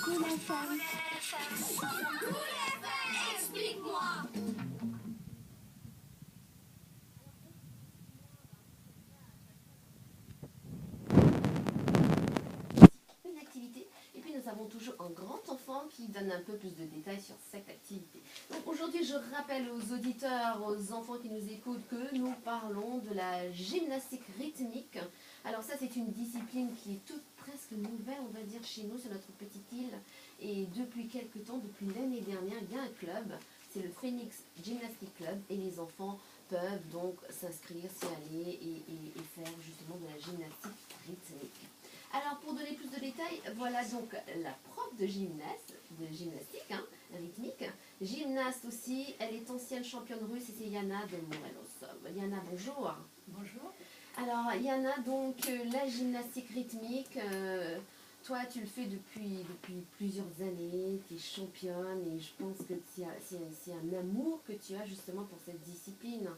Cool FM. Explique-moi. Une activité, et puis nous avons toujours un grand enfant qui donne un peu plus de détails sur cette activité. Donc aujourd'hui, je rappelle aux auditeurs, aux enfants qui nous écoutent, que nous parlons de la gymnastique rythmique. Alors ça, c'est une discipline qui est toute presque nouvelle, on va dire, chez nous, sur notre petite île. Et depuis quelques temps, depuis l'année dernière, il y a un club, c'est le Phoenix Gymnastic Club, et les enfants peuvent donc s'inscrire, s'y aller et faire justement de la gymnastique rythmique. Alors, pour donner plus de détails, voilà donc la prof de gymnastique, rythmique. Gymnaste aussi, elle est ancienne championne russe et c'est Yana de Morelos. Yana, bonjour. Bonjour. Alors, Yana, donc la gymnastique rythmique, toi tu le fais depuis plusieurs années, tu es championne et je pense que c'est un amour que tu as justement pour cette discipline.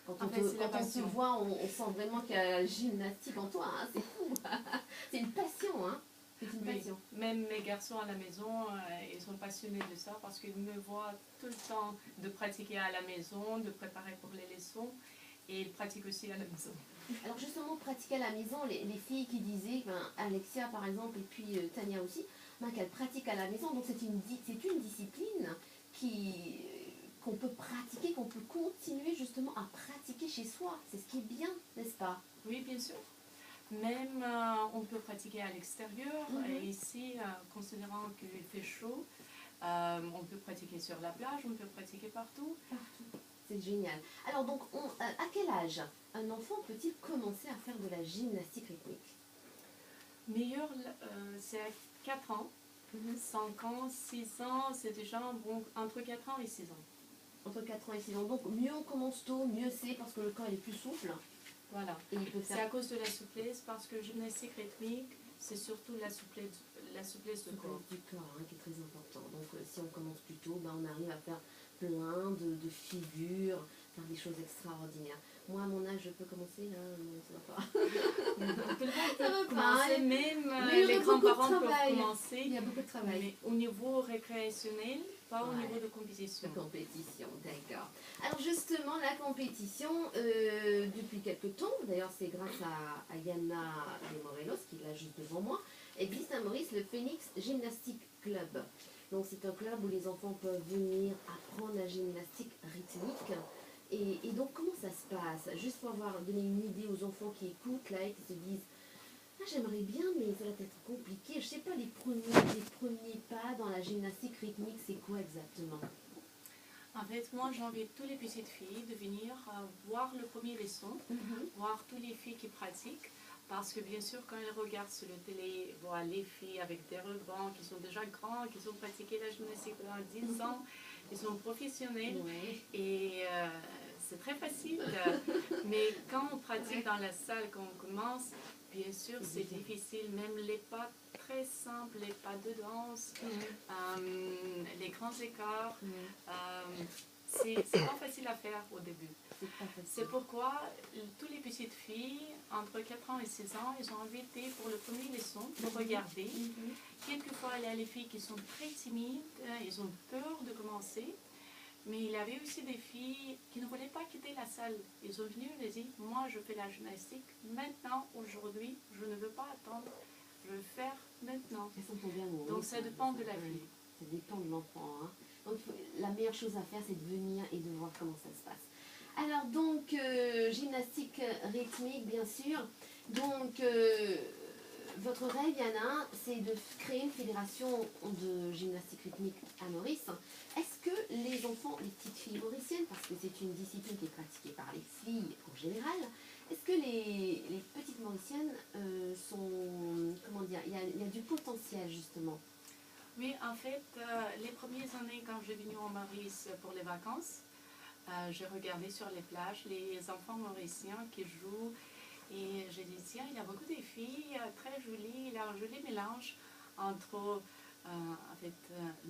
Quand on te voit, on sent vraiment qu'il y a la gymnastique en toi, hein, c'est fou. C'est une passion, hein. C'est une passion. Même mes garçons à la maison, ils sont passionnés de ça parce qu'ils me voient tout le temps de pratiquer à la maison, de préparer pour les leçons et ils pratiquent aussi à la maison. Alors justement, pratiquer à la maison, les filles qui disaient, Alexia par exemple et puis Tania aussi, qu'elles pratiquent à la maison, donc c'est une discipline qu'on peut pratiquer, qu'on peut continuer justement à pratiquer chez soi. C'est ce qui est bien, n'est-ce pas? Oui, bien sûr. Même on peut pratiquer à l'extérieur. Et ici, considérant qu'il fait chaud, on peut pratiquer sur la plage, on peut pratiquer partout. Partout. C'est génial. Alors donc, à quel âge un enfant peut-il commencer à faire de la gymnastique rythmique? Meilleur, c'est à 4 ans. 5 ans, 6 ans, c'est déjà bon, entre 4 ans et 6 ans. Entre 4 ans et 6 ans. Donc mieux on commence tôt, mieux c'est parce que le corps est plus souple. Voilà. Et il peut faire... C'est à cause de la souplesse, parce que gymnastique rythmique, c'est surtout la souplesse du corps. Du corps, qui est très important. Donc si on commence plus tôt, on arrive à faire plein de figures, faire des choses extraordinaires. Moi, à mon âge, je peux commencer là, mais ça va pas. Tout le monde Ça va peut commencer, pas. même les grands-parents peuvent commencer. Il y a beaucoup de travail. Mais au niveau récréationnel, pas au niveau de compétition. De compétition, d'accord. Alors justement, la compétition, depuis quelques temps, d'ailleurs c'est grâce à Yana de Morelos, qui est là juste devant moi, existe à Maurice le Phoenix Gymnastic Club. Donc c'est un club où les enfants peuvent venir apprendre la gymnastique rythmique. Et donc comment ça se passe? Juste pour donner une idée aux enfants qui écoutent là et qui se disent j'aimerais bien, mais ça va être compliqué. Je ne sais pas, les premiers pas dans la gymnastique rythmique, c'est quoi exactement? En fait, moi, j'invite toutes les petites filles de venir voir le premier leçon, voir toutes les filles qui pratiquent. Parce que bien sûr, quand elles regardent sur le télé, voient les filles avec des rubans qui sont déjà grands, qui ont pratiqué la gymnastique pendant 10 ans, ils sont professionnels. Et c'est très facile. Mais quand on pratique dans la salle, quand on commence, bien sûr, c'est difficile. Même les pas très simples, les pas de danse, les grands écarts, c'est pas facile à faire au début. C'est pourquoi toutes les petites filles, entre 4 ans et 6 ans, ils sont invitées pour le premier leçon, pour regarder. Quelquefois, il y a les filles qui sont très timides, ils ont peur de commencer. Mais il y avait aussi des filles qui ne voulaient pas quitter la salle. Ils sont venus et ils ont dit, moi je fais la gymnastique maintenant, aujourd'hui, je ne veux pas attendre, je veux faire maintenant. Donc ça dépend de la fille. Ça dépend de l'enfant. Donc la meilleure chose à faire, c'est de venir et de voir comment ça se passe. Alors donc, gymnastique rythmique, bien sûr. Donc, votre rêve, Yana, c'est de créer une fédération de gymnastique rythmique à Maurice. Est-ce que les enfants, les petites filles mauriciennes, parce que c'est une discipline qui est pratiquée par les filles en général, est-ce que les petites mauriciennes sont, comment dire, il y a du potentiel justement? Oui, en fait, les premières années quand j'ai venu en Maurice pour les vacances, j'ai regardé sur les plages les enfants mauriciens qui jouent et j'ai dit tiens, il y a beaucoup de filles très jolies, il y a un joli mélange entre en fait,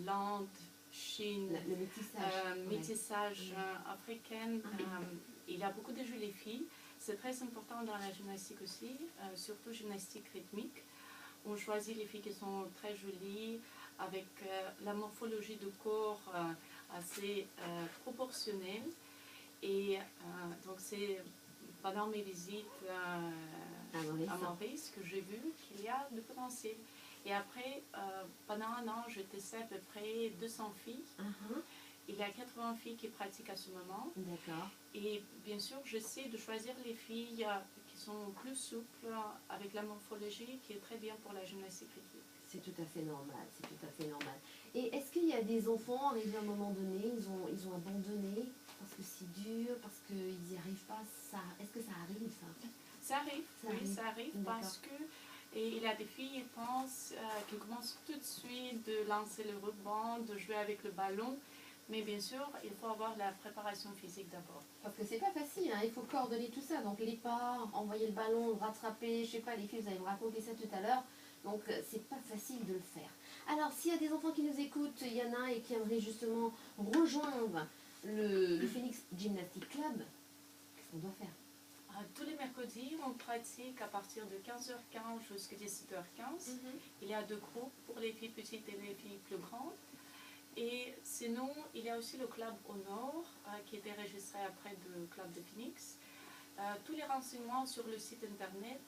l'Inde, Chine, le métissage africain. Il y a beaucoup de jolies filles. C'est très important dans la gymnastique aussi, surtout gymnastique rythmique. on choisit les filles qui sont très jolies, avec la morphologie du corps assez proportionnelle. Et donc c'est pendant mes visites à Maurice que j'ai vu qu'il y a du potentiel. Et après, pendant un an, je testais à peu près 200 filles. Il y a 80 filles qui pratiquent à ce moment. D'accord. Et bien sûr, j'essaie de choisir les filles qui sont plus souples, avec la morphologie qui est très bien pour la gymnastique rythmique. C'est tout à fait normal, c'est tout à fait normal. Et est-ce qu'il y a des enfants arrivés à un moment donné, ils ont abandonné parce que c'est dur, parce qu'ils n'y arrivent pas, est-ce que ça arrive ça? Ça arrive, Ça oui, arrive. ça arrive parce que il y a des filles qui pensent qu'ils commencent tout de suite de lancer le ruban, de jouer avec le ballon. Mais bien sûr, il faut avoir la préparation physique d'abord. Parce que c'est pas facile, hein, il faut coordonner tout ça. Donc les pas, envoyer le ballon, le rattraper, je sais pas, les filles, vous allez me raconter ça tout à l'heure. Donc c'est pas facile de le faire. Alors s'il y a des enfants qui nous écoutent, il y en a et qui aimeraient justement rejoindre le Phoenix Gymnastic Club, qu'est-ce qu'on doit faire? Tous les mercredis, on pratique à partir de 15h15 jusqu'à 17h15. Il y a 2 groupes pour les filles petites et les filles plus grandes. Et sinon, il y a aussi le club au nord qui était enregistré après le club de Phoenix. Tous les renseignements sur le site internet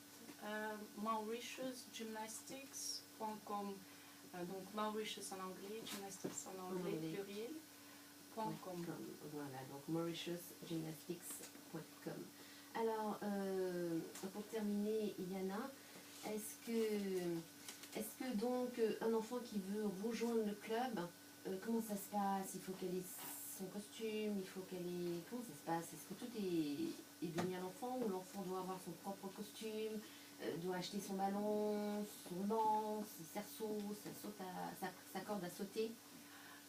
mauritiusgymnastics.com, donc Mauritius en anglais, gymnastics en anglais, pluriel.com. Voilà, donc mauritiusgymnastics.com. Alors, pour terminer, Iliana, est-ce que donc un enfant qui veut rejoindre le club, comment ça se passe? Il faut qu'elle ait son costume, il faut qu'elle ait... Comment ça se passe? Est-ce que tout est donné à l'enfant ou l'enfant doit avoir son propre costume, doit acheter son ballon, son banc, ses cerceaux, sa corde à sauter?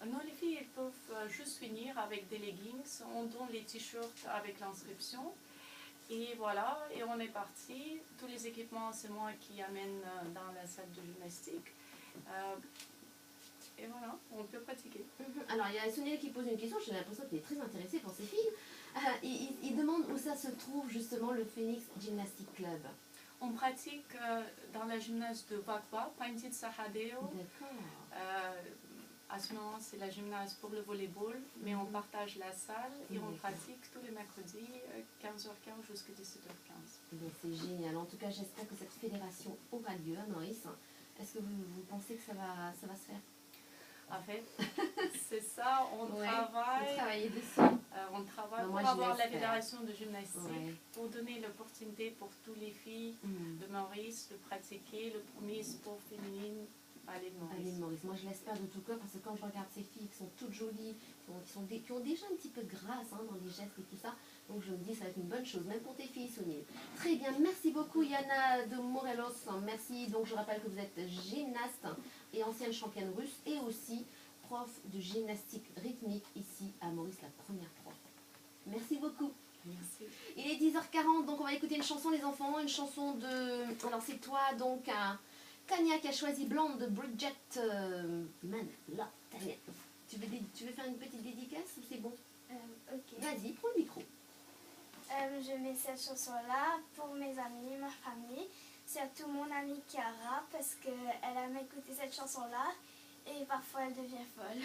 Non, les filles elles peuvent juste venir avec des leggings, on donne les t-shirts avec l'inscription. Et voilà, et on est parti. Tous les équipements, c'est moi qui amène dans la salle de gymnastique. Et voilà, on peut pratiquer. Alors, il y a Sonia qui pose une question, j'ai l'impression qu'elle est très intéressée pour ses filles. Il demande où ça se trouve justement le Phoenix Gymnastic Club. On pratique dans la gymnase de Vakwa, Painted Sahadeo. D'accord. À ce moment, c'est la gymnase pour le volleyball, mais on partage la salle et on pratique tous les mercredis 15h15 jusqu'à 17h15. C'est génial. En tout cas, j'espère que cette fédération aura lieu à Maurice. Est-ce que vous pensez que ça va se faire? En fait, c'est ça, on travaille. Dessus. On travaille pour avoir la fédération de gymnastique, pour donner l'opportunité pour toutes les filles de Maurice de pratiquer le premier sport féminin à l'île Maurice. Moi, je l'espère de tout cœur parce que quand je regarde ces filles qui sont toutes jolies, qui ont déjà un petit peu de grâce dans les gestes et tout ça, donc je me dis ça va être une bonne chose, même pour tes filles, Sonia. Très bien, merci beaucoup Yana de Morelos. Merci, donc je rappelle que vous êtes gymnaste et ancienne championne russe et aussi prof de gymnastique rythmique ici à Maurice, la première prof. Merci beaucoup. Merci. Il est 10h40, donc on va écouter une chanson les enfants, une chanson de... Alors c'est toi donc Tania qui a choisi Blonde de Bridget Là, Tania. Tu veux faire une petite dédicace ou c'est bon? Ok. Vas-y, prends le micro. Je mets cette chanson-là pour mes amis, ma famille, surtout mon amie Chiara parce qu'elle aime écouter cette chanson-là et parfois elle devient folle.